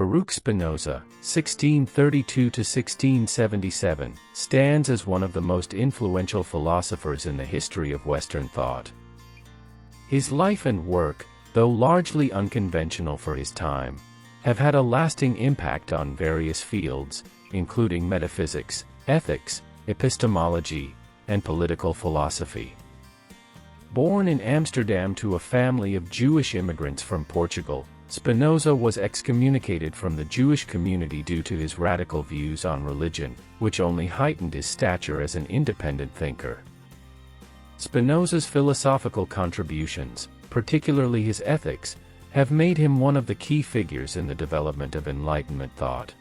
Baruch Spinoza, 1632–1677, stands as one of the most influential philosophers in the history of Western thought. His life and work, though largely unconventional for his time, have had a lasting impact on various fields, including metaphysics, ethics, epistemology, and political philosophy. Born in Amsterdam to a family of Jewish immigrants from Portugal, Spinoza was excommunicated from the Jewish community due to his radical views on religion, which only heightened his stature as an independent thinker. Spinoza's philosophical contributions, particularly his ethics, have made him one of the key figures in the development of Enlightenment thought.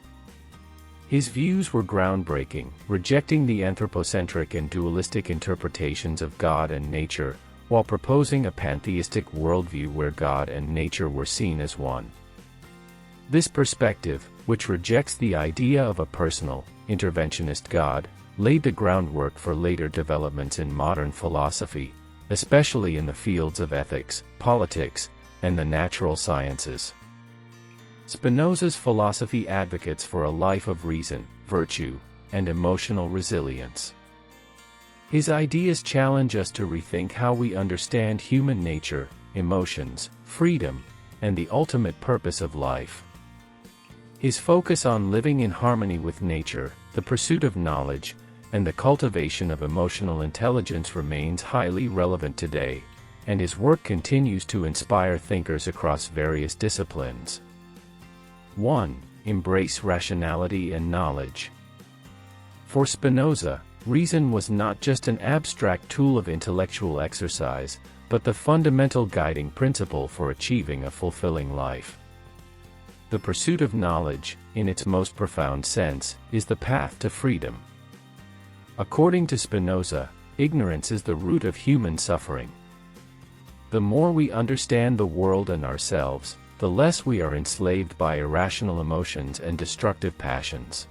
His views were groundbreaking, rejecting the anthropocentric and dualistic interpretations of God and nature, while proposing a pantheistic worldview where God and nature were seen as one. This perspective, which rejects the idea of a personal, interventionist God, laid the groundwork for later developments in modern philosophy, especially in the fields of ethics, politics, and the natural sciences. Spinoza's philosophy advocates for a life of reason, virtue, and emotional resilience. His ideas challenge us to rethink how we understand human nature, emotions, freedom, and the ultimate purpose of life. His focus on living in harmony with nature, the pursuit of knowledge, and the cultivation of emotional intelligence remains highly relevant today, and his work continues to inspire thinkers across various disciplines. 1. Embrace rationality and knowledge. For Spinoza, reason was not just an abstract tool of intellectual exercise, but the fundamental guiding principle for achieving a fulfilling life. The pursuit of knowledge, in its most profound sense, is the path to freedom. According to Spinoza, ignorance is the root of human suffering. The more we understand the world and ourselves, the less we are enslaved by irrational emotions and destructive passions.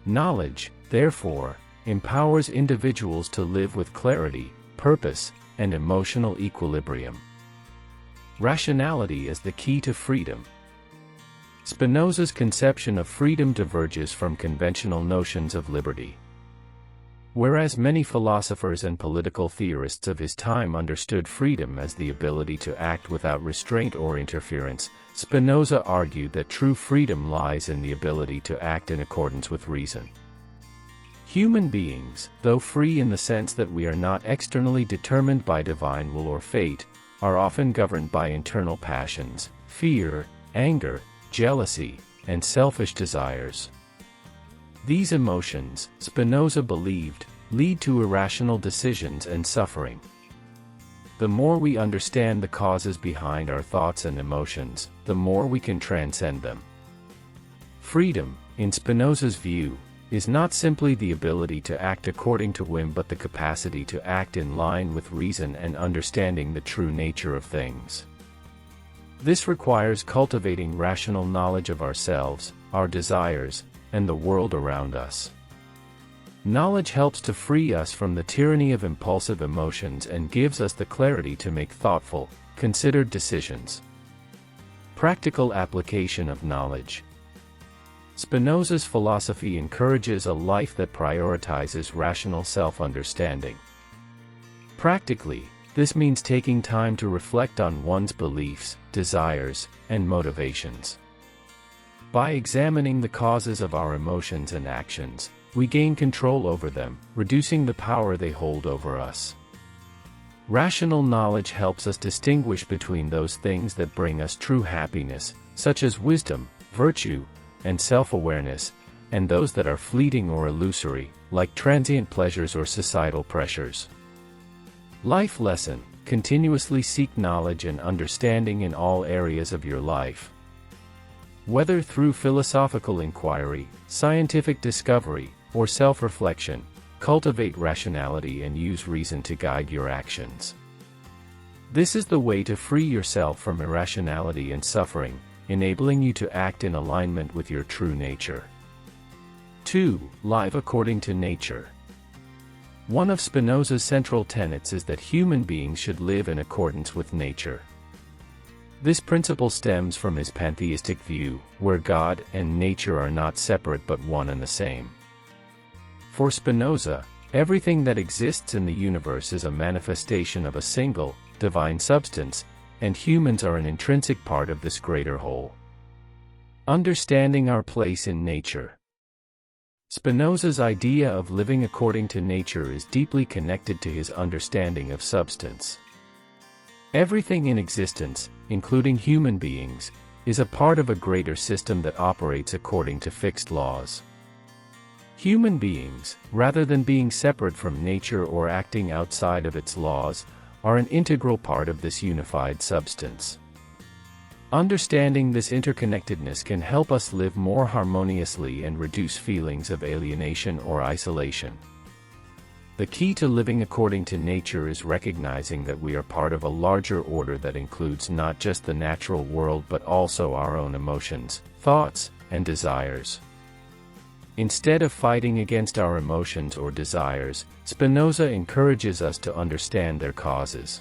Knowledge, therefore, empowers individuals to live with clarity, purpose, and emotional equilibrium. Rationality is the key to freedom. Spinoza's conception of freedom diverges from conventional notions of liberty. Whereas many philosophers and political theorists of his time understood freedom as the ability to act without restraint or interference, Spinoza argued that true freedom lies in the ability to act in accordance with reason. Human beings, though free in the sense that we are not externally determined by divine will or fate, are often governed by internal passions, fear, anger, jealousy, and selfish desires. These emotions, Spinoza believed, lead to irrational decisions and suffering. The more we understand the causes behind our thoughts and emotions, the more we can transcend them. Freedom, in Spinoza's view, is not simply the ability to act according to whim but the capacity to act in line with reason and understanding the true nature of things. This requires cultivating rational knowledge of ourselves, our desires, and the world around us. Knowledge helps to free us from the tyranny of impulsive emotions and gives us the clarity to make thoughtful, considered decisions. Practical application of knowledge. Spinoza's philosophy encourages a life that prioritizes rational self-understanding. Practically, this means taking time to reflect on one's beliefs, desires, and motivations. By examining the causes of our emotions and actions, we gain control over them, reducing the power they hold over us. Rational knowledge helps us distinguish between those things that bring us true happiness, such as wisdom, virtue, and self-awareness, and those that are fleeting or illusory, like transient pleasures or societal pressures. Life lesson: continuously seek knowledge and understanding in all areas of your life. Whether through philosophical inquiry, scientific discovery, or self-reflection, cultivate rationality and use reason to guide your actions. This is the way to free yourself from irrationality and suffering, enabling you to act in alignment with your true nature. 2. Live according to nature. One of Spinoza's central tenets is that human beings should live in accordance with nature. This principle stems from his pantheistic view, where God and nature are not separate but one and the same. For Spinoza, everything that exists in the universe is a manifestation of a single, divine substance, and humans are an intrinsic part of this greater whole. Understanding our place in nature. Spinoza's idea of living according to nature is deeply connected to his understanding of substance. Everything in existence, including human beings, is a part of a greater system that operates according to fixed laws. Human beings, rather than being separate from nature or acting outside of its laws, are an integral part of this unified substance. Understanding this interconnectedness can help us live more harmoniously and reduce feelings of alienation or isolation. The key to living according to nature is recognizing that we are part of a larger order that includes not just the natural world but also our own emotions, thoughts, and desires. Instead of fighting against our emotions or desires, Spinoza encourages us to understand their causes.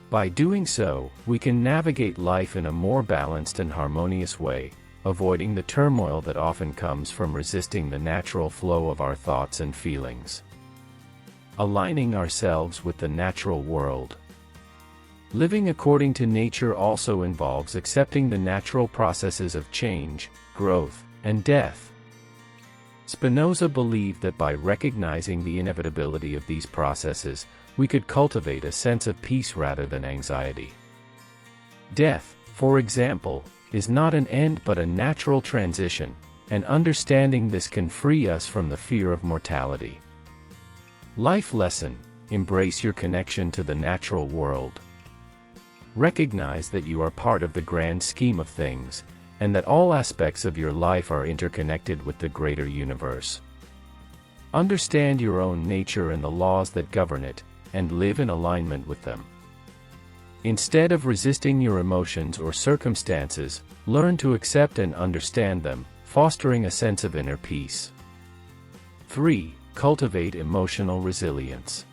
By doing so, we can navigate life in a more balanced and harmonious way, avoiding the turmoil that often comes from resisting the natural flow of our thoughts and feelings. Aligning ourselves with the natural world. Living according to nature also involves accepting the natural processes of change, growth, and death. Spinoza believed that by recognizing the inevitability of these processes, we could cultivate a sense of peace rather than anxiety. Death, for example, is not an end but a natural transition, and understanding this can free us from the fear of mortality. Life lesson: embrace your connection to the natural world. Recognize that you are part of the grand scheme of things, and that all aspects of your life are interconnected with the greater universe. Understand your own nature and the laws that govern it, and live in alignment with them. Instead of resisting your emotions or circumstances, learn to accept and understand them, fostering a sense of inner peace. 3. Cultivate emotional resilience.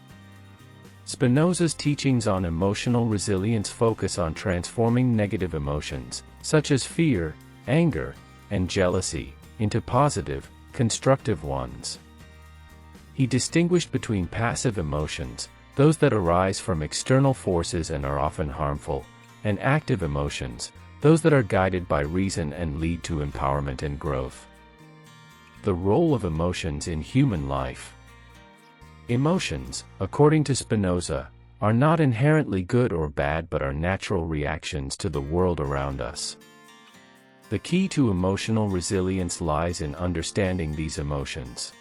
Spinoza's teachings on emotional resilience focus on transforming negative emotions, such as fear, anger, and jealousy, into positive, constructive ones. He distinguished between passive emotions, those that arise from external forces and are often harmful, and active emotions, those that are guided by reason and lead to empowerment and growth. The role of emotions in human life. Emotions, according to Spinoza, are not inherently good or bad but are natural reactions to the world around us. The key to emotional resilience lies in understanding these emotions.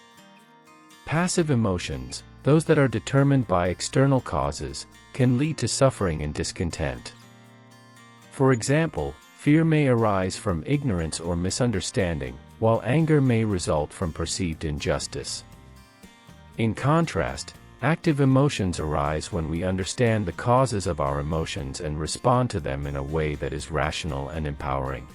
Passive emotions, those that are determined by external causes, can lead to suffering and discontent. For example, fear may arise from ignorance or misunderstanding, while anger may result from perceived injustice. In contrast, active emotions arise when we understand the causes of our emotions and respond to them in a way that is rational and empowering.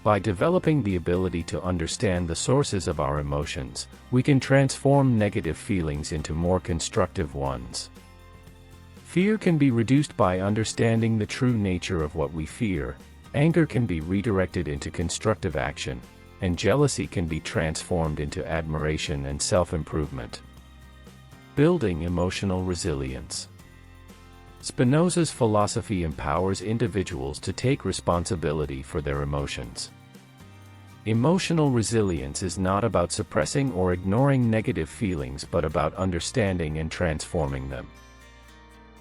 By developing the ability to understand the sources of our emotions, we can transform negative feelings into more constructive ones. Fear can be reduced by understanding the true nature of what we fear, anger can be redirected into constructive action, and jealousy can be transformed into admiration and self-improvement. Building emotional resilience. Spinoza's philosophy empowers individuals to take responsibility for their emotions. Emotional resilience is not about suppressing or ignoring negative feelings but about understanding and transforming them.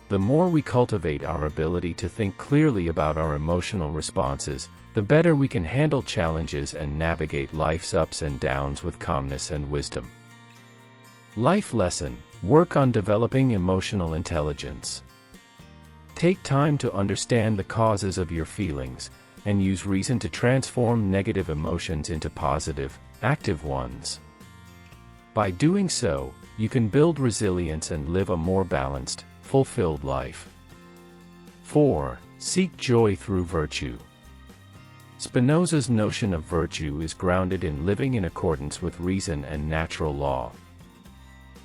The more we cultivate our ability to think clearly about our emotional responses, the better we can handle challenges and navigate life's ups and downs with calmness and wisdom. Life lesson: work on developing emotional intelligence. Take time to understand the causes of your feelings, and use reason to transform negative emotions into positive, active ones. By doing so, you can build resilience and live a more balanced, fulfilled life. 4. Seek joy through virtue. Spinoza's notion of virtue is grounded in living in accordance with reason and natural law.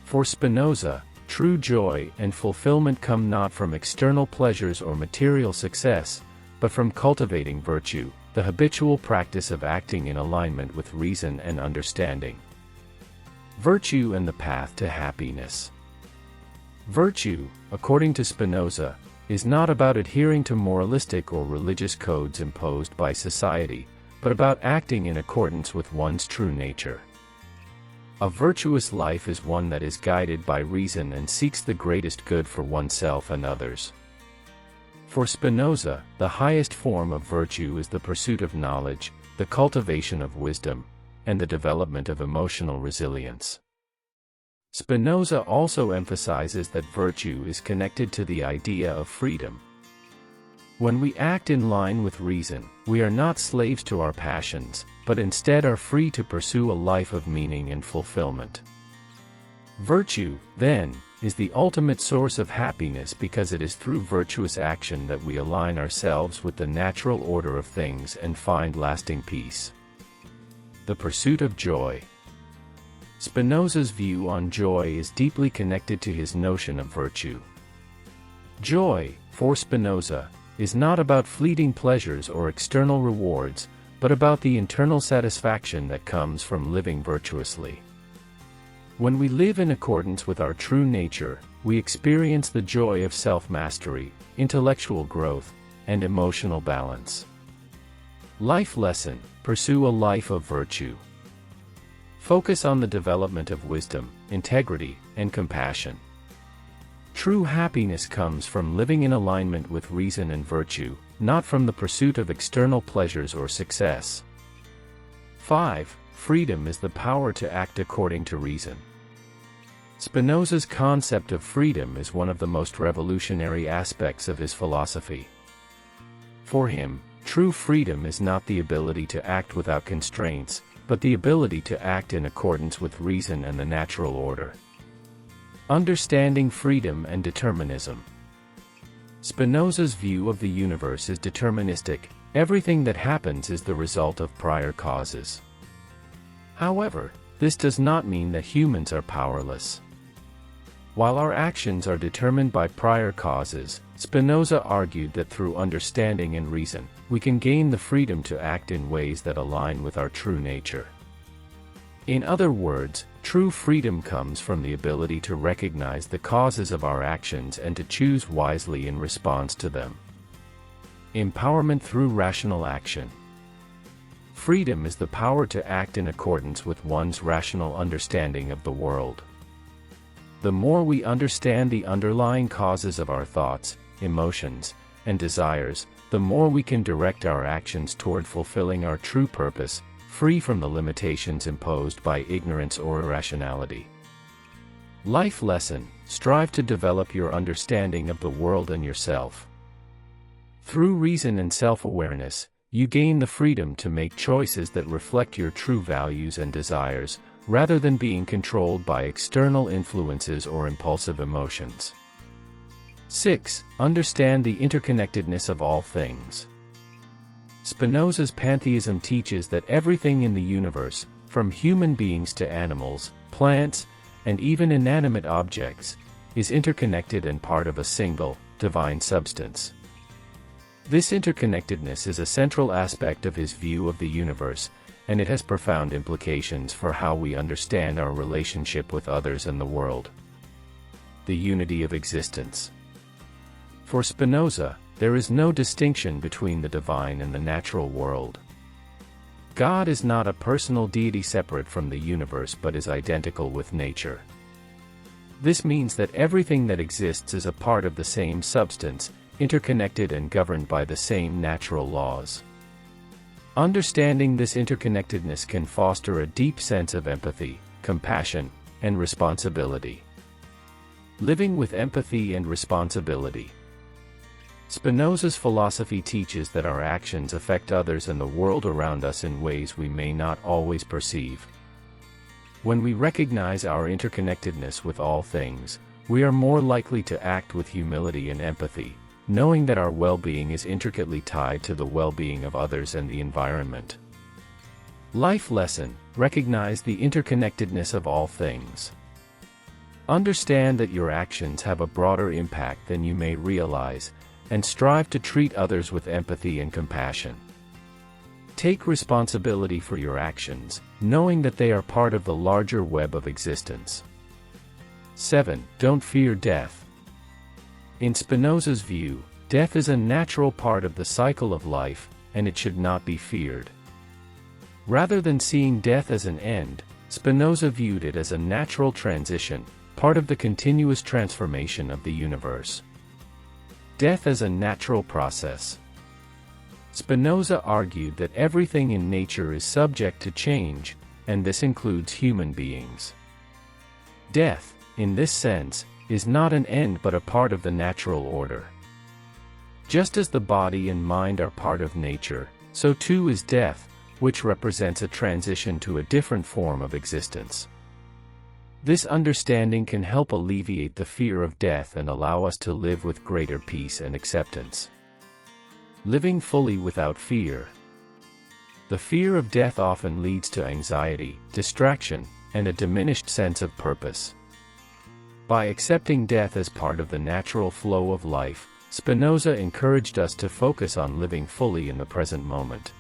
For Spinoza, true joy and fulfillment come not from external pleasures or material success, but from cultivating virtue, the habitual practice of acting in alignment with reason and understanding. Virtue and the path to happiness. Virtue, according to Spinoza, is not about adhering to moralistic or religious codes imposed by society, but about acting in accordance with one's true nature. A virtuous life is one that is guided by reason and seeks the greatest good for oneself and others. For Spinoza, the highest form of virtue is the pursuit of knowledge, the cultivation of wisdom, and the development of emotional resilience. Spinoza also emphasizes that virtue is connected to the idea of freedom. When we act in line with reason, we are not slaves to our passions, but instead are free to pursue a life of meaning and fulfillment. Virtue, then, is the ultimate source of happiness because it is through virtuous action that we align ourselves with the natural order of things and find lasting peace. The pursuit of joy. Spinoza's view on joy is deeply connected to his notion of virtue. Joy, for Spinoza, is not about fleeting pleasures or external rewards, but about the internal satisfaction that comes from living virtuously. When we live in accordance with our true nature, we experience the joy of self-mastery, intellectual growth, and emotional balance. Life lesson: pursue a life of virtue. Focus on the development of wisdom, integrity, and compassion. True happiness comes from living in alignment with reason and virtue, not from the pursuit of external pleasures or success. 5. Freedom is the power to act according to reason. Spinoza's concept of freedom is one of the most revolutionary aspects of his philosophy. For him, true freedom is not the ability to act without constraints, but the ability to act in accordance with reason and the natural order. Understanding freedom and determinism. Spinoza's view of the universe is deterministic. Everything that happens is the result of prior causes. However, this does not mean that humans are powerless. While our actions are determined by prior causes, Spinoza argued that through understanding and reason, we can gain the freedom to act in ways that align with our true nature. In other words, true freedom comes from the ability to recognize the causes of our actions and to choose wisely in response to them. Empowerment through rational action. Freedom is the power to act in accordance with one's rational understanding of the world. The more we understand the underlying causes of our thoughts, emotions, and desires, the more we can direct our actions toward fulfilling our true purpose, free from the limitations imposed by ignorance or irrationality. Life lesson: strive to develop your understanding of the world and yourself. Through reason and self-awareness, you gain the freedom to make choices that reflect your true values and desires, rather than being controlled by external influences or impulsive emotions. 6. Understand the interconnectedness of all things. Spinoza's pantheism teaches that everything in the universe, from human beings to animals, plants, and even inanimate objects, is interconnected and part of a single, divine substance. This interconnectedness is a central aspect of his view of the universe, and it has profound implications for how we understand our relationship with others and the world. The unity of existence. For Spinoza, there is no distinction between the divine and the natural world. God is not a personal deity separate from the universe but is identical with nature. This means that everything that exists is a part of the same substance, interconnected and governed by the same natural laws. Understanding this interconnectedness can foster a deep sense of empathy, compassion, and responsibility. Living with empathy and responsibility. Spinoza's philosophy teaches that our actions affect others and the world around us in ways we may not always perceive. When we recognize our interconnectedness with all things, we are more likely to act with humility and empathy, knowing that our well-being is intricately tied to the well-being of others and the environment. Life lesson: recognize the interconnectedness of all things. Understand that your actions have a broader impact than you may realize, and strive to treat others with empathy and compassion. Take responsibility for your actions, knowing that they are part of the larger web of existence. 7. Don't fear death. In Spinoza's view, death is a natural part of the cycle of life, and it should not be feared. Rather than seeing death as an end, Spinoza viewed it as a natural transition, part of the continuous transformation of the universe. Death as a natural process. Spinoza argued that everything in nature is subject to change, and this includes human beings. Death, in this sense, is not an end but a part of the natural order. Just as the body and mind are part of nature, so too is death, which represents a transition to a different form of existence. This understanding can help alleviate the fear of death and allow us to live with greater peace and acceptance. Living fully without fear. The fear of death often leads to anxiety, distraction, and a diminished sense of purpose. By accepting death as part of the natural flow of life, Spinoza encouraged us to focus on living fully in the present moment.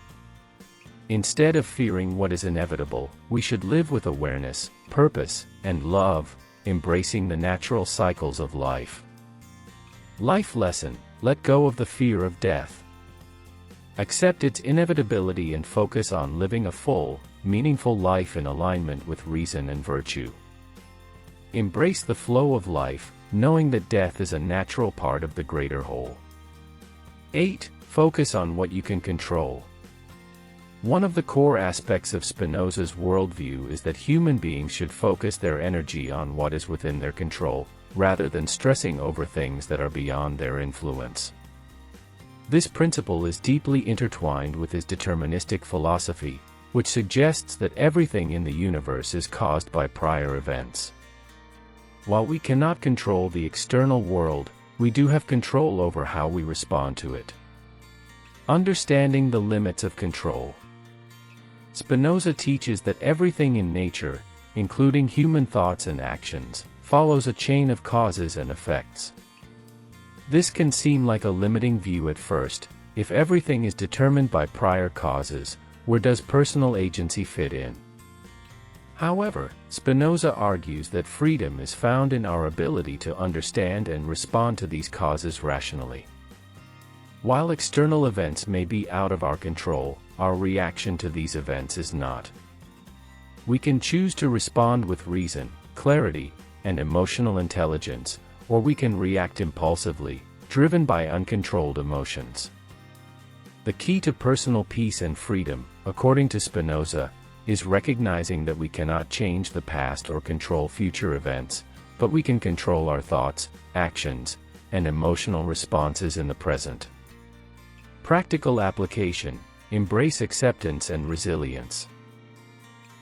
Instead of fearing what is inevitable, we should live with awareness, purpose, and love, embracing the natural cycles of life. Life lesson: let go of the fear of death. Accept its inevitability and focus on living a full, meaningful life in alignment with reason and virtue. Embrace the flow of life, knowing that death is a natural part of the greater whole. 8. Focus on what you can control. One of the core aspects of Spinoza's worldview is that human beings should focus their energy on what is within their control, rather than stressing over things that are beyond their influence. This principle is deeply intertwined with his deterministic philosophy, which suggests that everything in the universe is caused by prior events. While we cannot control the external world, we do have control over how we respond to it. Understanding the limits of control. Spinoza teaches that everything in nature, including human thoughts and actions, follows a chain of causes and effects. This can seem like a limiting view at first. If everything is determined by prior causes, where does personal agency fit in? However, Spinoza argues that freedom is found in our ability to understand and respond to these causes rationally. While external events may be out of our control, our reaction to these events is not. We can choose to respond with reason, clarity, and emotional intelligence, or we can react impulsively, driven by uncontrolled emotions. The key to personal peace and freedom, according to Spinoza, is recognizing that we cannot change the past or control future events, but we can control our thoughts, actions, and emotional responses in the present. Practical application: embrace acceptance and resilience.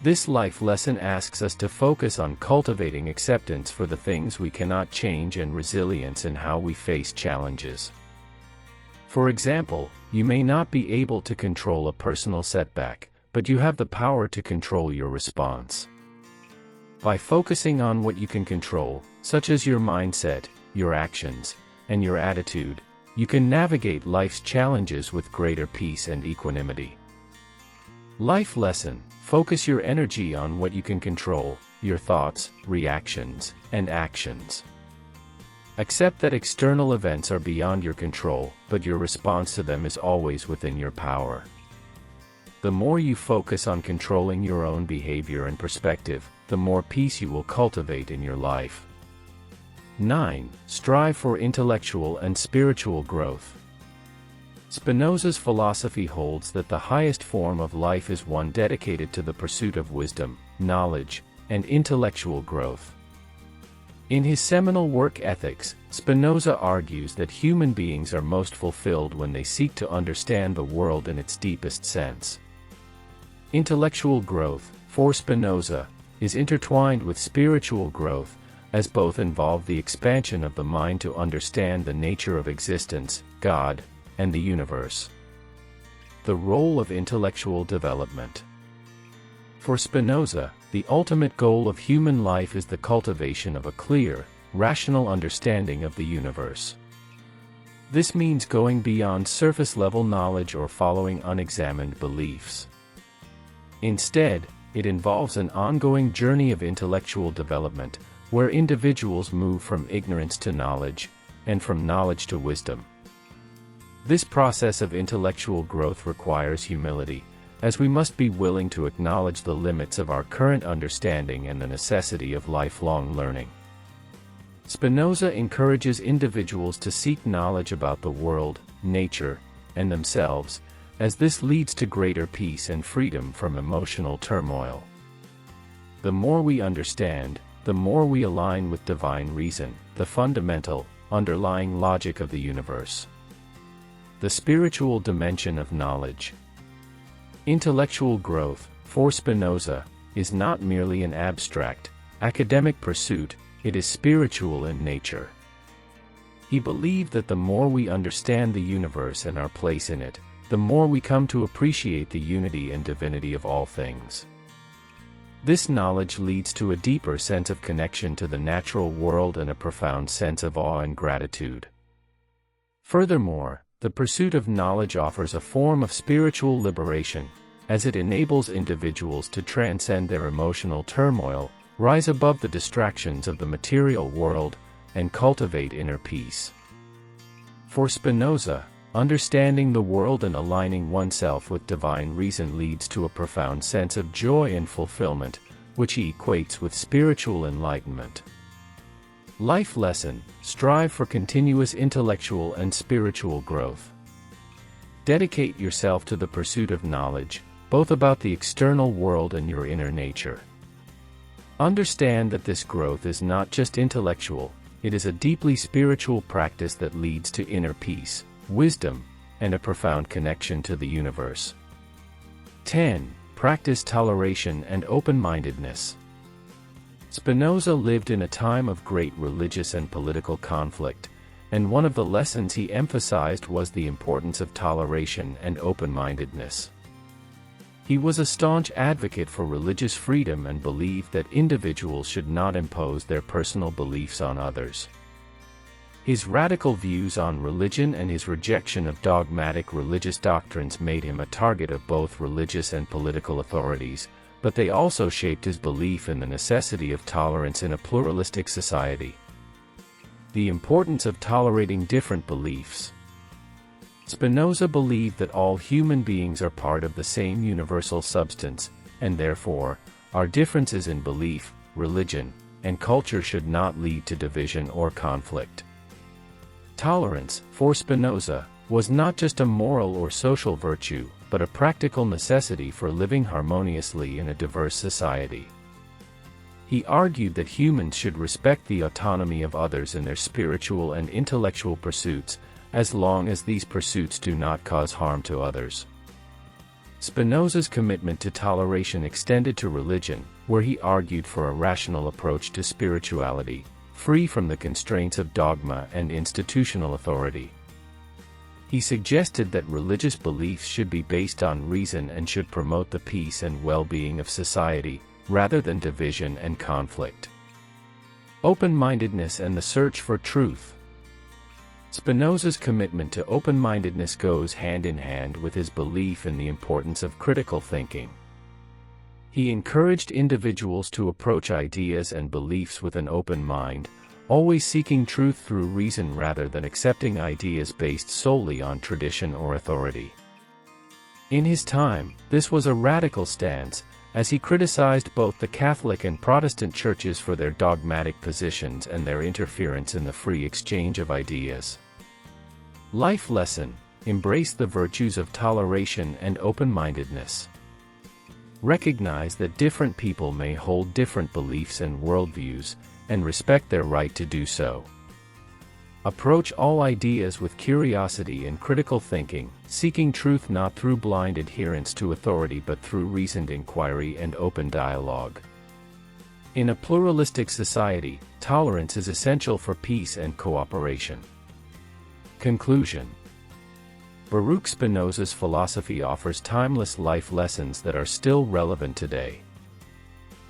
This life lesson asks us to focus on cultivating acceptance for the things we cannot change and resilience in how we face challenges. For example, you may not be able to control a personal setback, but you have the power to control your response. By focusing on what you can control, such as your mindset, your actions, and your attitude, you can navigate life's challenges with greater peace and equanimity. Life lesson: focus your energy on what you can control, your thoughts, reactions, and actions. Accept that external events are beyond your control, but your response to them is always within your power. The more you focus on controlling your own behavior and perspective, the more peace you will cultivate in your life. 9. Strive for intellectual and spiritual growth. Spinoza's philosophy holds that the highest form of life is one dedicated to the pursuit of wisdom, knowledge, and intellectual growth. In his seminal work Ethics, Spinoza argues that human beings are most fulfilled when they seek to understand the world in its deepest sense. Intellectual growth, for Spinoza, is intertwined with spiritual growth, as both involve the expansion of the mind to understand the nature of existence, God, and the universe. The role of intellectual development. For Spinoza, the ultimate goal of human life is the cultivation of a clear, rational understanding of the universe. This means going beyond surface-level knowledge or following unexamined beliefs. Instead, it involves an ongoing journey of intellectual development, where individuals move from ignorance to knowledge, and from knowledge to wisdom. This process of intellectual growth requires humility, as we must be willing to acknowledge the limits of our current understanding and the necessity of lifelong learning. Spinoza encourages individuals to seek knowledge about the world, nature, and themselves, as this leads to greater peace and freedom from emotional turmoil. The more we understand, the more we align with divine reason, the fundamental, underlying logic of the universe. The spiritual dimension of knowledge. Intellectual growth, for Spinoza, is not merely an abstract, academic pursuit, it is spiritual in nature. He believed that the more we understand the universe and our place in it, the more we come to appreciate the unity and divinity of all things. This knowledge leads to a deeper sense of connection to the natural world and a profound sense of awe and gratitude. Furthermore, the pursuit of knowledge offers a form of spiritual liberation, as it enables individuals to transcend their emotional turmoil, rise above the distractions of the material world, and cultivate inner peace. For Spinoza, understanding the world and aligning oneself with divine reason leads to a profound sense of joy and fulfillment, which he equates with spiritual enlightenment. Life lesson: strive for continuous intellectual and spiritual growth. Dedicate yourself to the pursuit of knowledge, both about the external world and your inner nature. Understand that this growth is not just intellectual, it is a deeply spiritual practice that leads to inner peace, wisdom, and a profound connection to the universe. 10. Practice toleration and open-mindedness. Spinoza lived in a time of great religious and political conflict, and one of the lessons he emphasized was the importance of toleration and open-mindedness. He was a staunch advocate for religious freedom and believed that individuals should not impose their personal beliefs on others. His radical views on religion and his rejection of dogmatic religious doctrines made him a target of both religious and political authorities, but they also shaped his belief in the necessity of tolerance in a pluralistic society. The importance of tolerating different beliefs. Spinoza believed that all human beings are part of the same universal substance, and therefore, our differences in belief, religion, and culture should not lead to division or conflict. Tolerance, for Spinoza, was not just a moral or social virtue, but a practical necessity for living harmoniously in a diverse society. He argued that humans should respect the autonomy of others in their spiritual and intellectual pursuits, as long as these pursuits do not cause harm to others. Spinoza's commitment to toleration extended to religion, where he argued for a rational approach to spirituality, free from the constraints of dogma and institutional authority. He suggested that religious beliefs should be based on reason and should promote the peace and well-being of society, rather than division and conflict. Open-mindedness and the search for truth. Spinoza's commitment to open-mindedness goes hand in hand with his belief in the importance of critical thinking. He encouraged individuals to approach ideas and beliefs with an open mind, always seeking truth through reason rather than accepting ideas based solely on tradition or authority. In his time, this was a radical stance, as he criticized both the Catholic and Protestant churches for their dogmatic positions and their interference in the free exchange of ideas. Life lesson: embrace the virtues of toleration and open-mindedness. Recognize that different people may hold different beliefs and worldviews, and respect their right to do so. Approach all ideas with curiosity and critical thinking, seeking truth not through blind adherence to authority but through reasoned inquiry and open dialogue. In a pluralistic society, tolerance is essential for peace and cooperation. Conclusion. Baruch Spinoza's philosophy offers timeless life lessons that are still relevant today.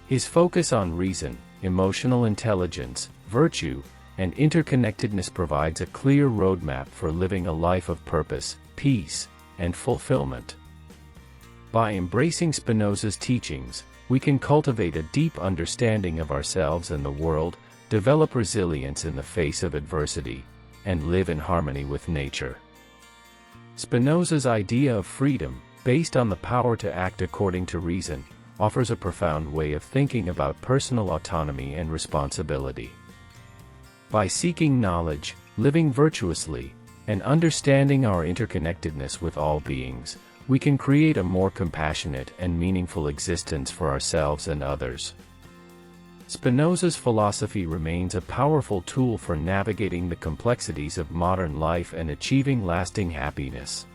His focus on reason, emotional intelligence, virtue, and interconnectedness provides a clear roadmap for living a life of purpose, peace, and fulfillment. By embracing Spinoza's teachings, we can cultivate a deep understanding of ourselves and the world, develop resilience in the face of adversity, and live in harmony with nature. Spinoza's idea of freedom, based on the power to act according to reason, offers a profound way of thinking about personal autonomy and responsibility. By seeking knowledge, living virtuously, and understanding our interconnectedness with all beings, we can create a more compassionate and meaningful existence for ourselves and others. Spinoza's philosophy remains a powerful tool for navigating the complexities of modern life and achieving lasting happiness.